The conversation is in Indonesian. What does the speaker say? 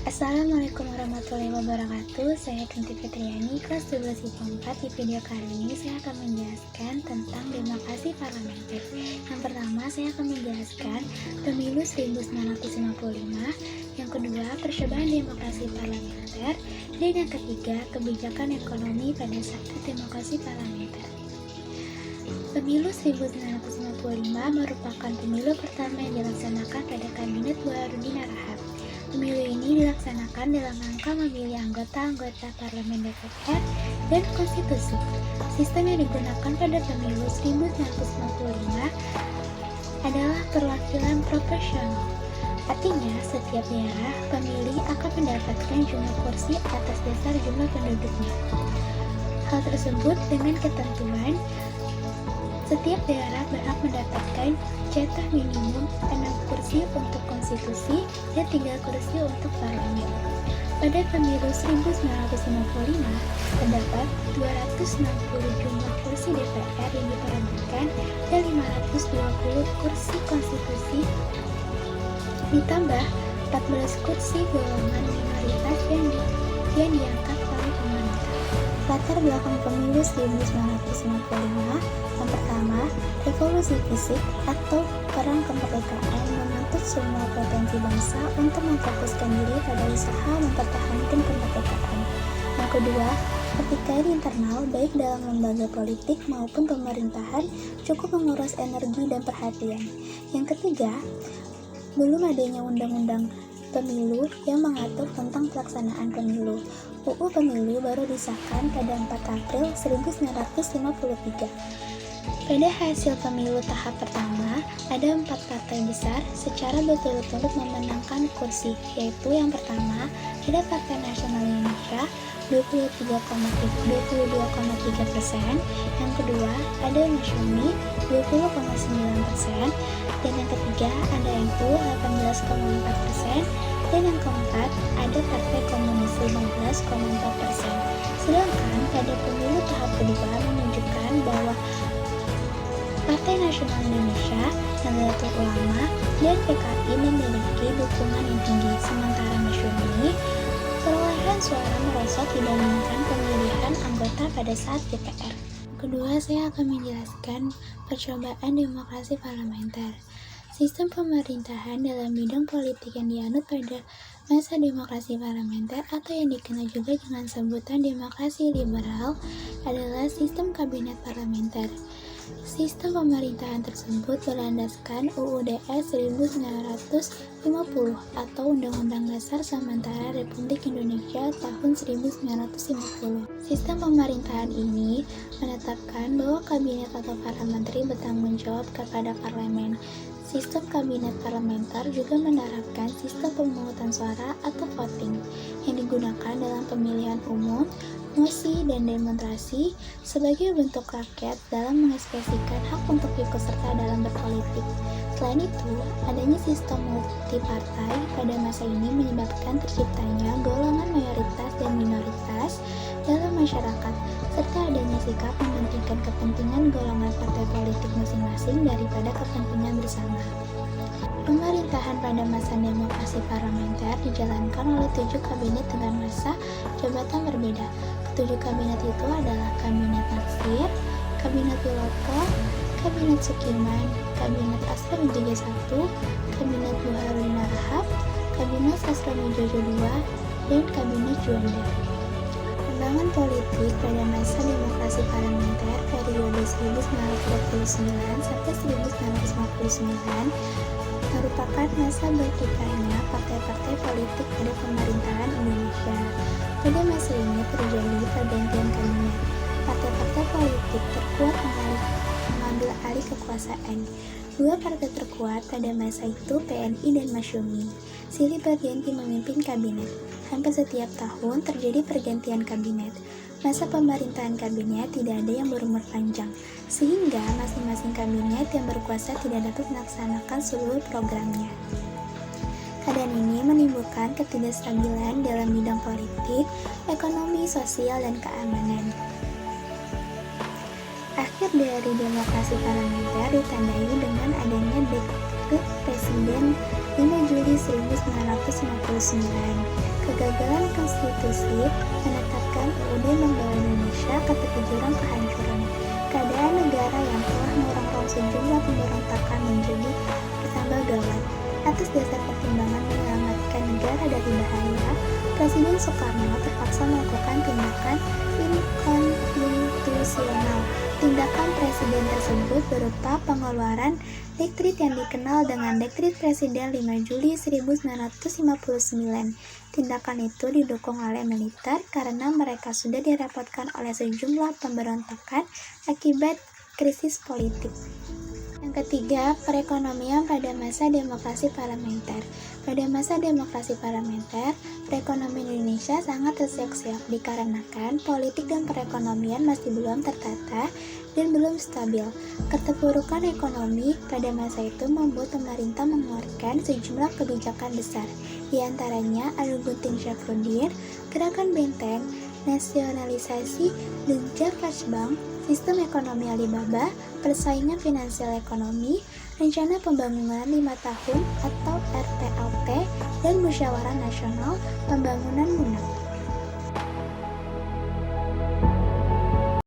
Assalamualaikum warahmatullahi wabarakatuh. Saya Tunti Fitriani, kelas 12 IPA 4. Di video kali ini saya akan menjelaskan tentang demokrasi parlementer. Yang pertama, saya akan menjelaskan pemilu 1955. Yang kedua, percobaan demokrasi parlementer. Dan yang ketiga, kebijakan ekonomi pada saat demokrasi parlementer. Pemilu 1955 merupakan pemilu pertama yang dilaksanakan pada Kabinet Baharudin Harahap. Pemilu ini dilaksanakan dalam rangka memilih anggota-anggota parlemen DPR dan konstitusi. Sistem yang digunakan pada pemilu 1955 adalah perwakilan proporsional. Artinya, setiap daerah pemilih akan mendapatkan jumlah kursi atas dasar jumlah penduduknya. Hal tersebut dengan ketentuan setiap daerah berhak mendapatkan jatah minimum 6 kursi untuk konstitusi dan 3 kursi untuk parlemen. Pada pemilu 1955, terdapat 260 jumlah kursi DPR yang diperebutkan dan 520 kursi konstitusi, ditambah 14 kursi golongan minoritas yang diangkat oleh pemerintah. Latar belakang pemilu 1955, yang pertama, revolusi fisik atau perang kemerdekaan menuntut semua potensi bangsa untuk memfokuskan diri pada usaha mempertahankan kemerdekaan. Yang kedua, pertikaian internal baik dalam lembaga politik maupun pemerintahan cukup menguras energi dan perhatian. Yang ketiga, belum adanya undang-undang pemilu yang mengatur tentang pelaksanaan pemilu. UU Pemilu baru disahkan pada 4 April 1953. Pada hasil pemilu tahap pertama, ada 4 partai besar secara berturut-turut memenangkan kursi, yaitu yang pertama, ada Partai Nasional Indonesia 22,3%, yang kedua, ada Masyumi 20,9%, dan yang ketiga, ada NU 18,4%, dan yang keempat, ada Partai Komunis 15,4%. Sedangkan pada pemilu tahap kedua menunjukkan bahwa Partai Nasional Indonesia, Nahdlatul Ulama, dan PKI memiliki dukungan yang tinggi, sementara Masyumi perolehan suara merosot dibandingkan pemilihan anggota pada saat DPR. Kedua, saya akan menjelaskan percobaan demokrasi parlementer. Sistem pemerintahan dalam bidang politik yang dianut pada masa demokrasi parlementer atau yang dikenal juga dengan sebutan demokrasi liberal adalah sistem kabinet parlementer. Sistem pemerintahan tersebut berlandaskan UUD 1950 atau Undang-Undang Dasar Sementara Republik Indonesia tahun 1950. Sistem pemerintahan ini menetapkan bahwa kabinet atau para menteri bertanggung jawab kepada parlemen. Sistem kabinet parlementer juga menerapkan sistem pemungutan suara atau voting yang digunakan dalam pemilihan umum, mosi, dan demonstrasi sebagai bentuk rakyat dalam mengekspresikan hak untuk ikut serta dalam berpolitik. Selain itu, adanya sistem multipartai pada masa ini menyebabkan terciptanya golongan mayoritas dan minoritas dalam masyarakat, serta adanya sikap mementingkan kepentingan golongan partai politik masing-masing daripada kepentingan bersama. Pemerintahan pada masa demokrasi parlementer dijalankan oleh 7 kabinet dengan masa jabatan berbeda. Ketujuh kabinet itu adalah Kabinet Natsir, Kabinet Wilopo, Kabinet Sukiman, Kabinet Astra Mijaja I, Kabinet Baharudin Harahap, Kabinet Sastroamidjojo II, dan Kabinet Juanda. Perkembangan politik pada masa demokrasi parlementer periode 1929 sampai 1959 merupakan masa berkiprahnya partai-partai politik pada pemerintahan Indonesia. Pada masa ini terjadi pergantian kabinet. Partai-partai politik terkuat mengambil alih kekuasaan. Dua partai terkuat pada masa itu PNI dan Masyumi. Silih berganti memimpin kabinet. Hampir setiap tahun terjadi pergantian kabinet. Masa pemerintahan kabinet tidak ada yang berumur panjang, sehingga masing-masing kabinet yang berkuasa tidak dapat melaksanakan seluruh programnya. Keadaan ini menimbulkan ketidakstabilan dalam bidang politik, ekonomi, sosial, dan keamanan. Akhir dari demokrasi parlementer ditandai dengan adanya dekret Presiden 5 Juli 1959. kegagalan konstitusi menetapkan UUD membawa Indonesia ke tepi jurang kehancuran. Keadaan negara yang telah merongrong sejumlah pemberontakan menjadi bertambah gawat. Atas dasar pertimbangan menyelamatkan negara dari bahaya, Presiden Soekarno terpaksa melakukan tindakan inkonstitusional. Tindakan Presiden tersebut berupa pengeluaran dekret yang dikenal dengan Dekret Presiden 5 Juli 1959. Tindakan itu didukung oleh militer karena mereka sudah direpotkan oleh sejumlah pemberontakan akibat krisis politik. Yang ketiga, perekonomian pada masa demokrasi parlementer. Pada masa demokrasi parlementer, perekonomian Indonesia sangat terseok-seok dikarenakan politik dan perekonomian masih belum tertata dan belum stabil. Keterpurukan ekonomi pada masa itu membuat pemerintah mengeluarkan sejumlah kebijakan besar. Di antaranya adu gunting Syafruddin, gerakan benteng, nasionalisasi gencar Bank, sistem ekonomi Alibaba, persaingan finansial ekonomi, rencana pembangunan 5 tahun atau RPLT, dan musyawarah nasional pembangunan MUNAP.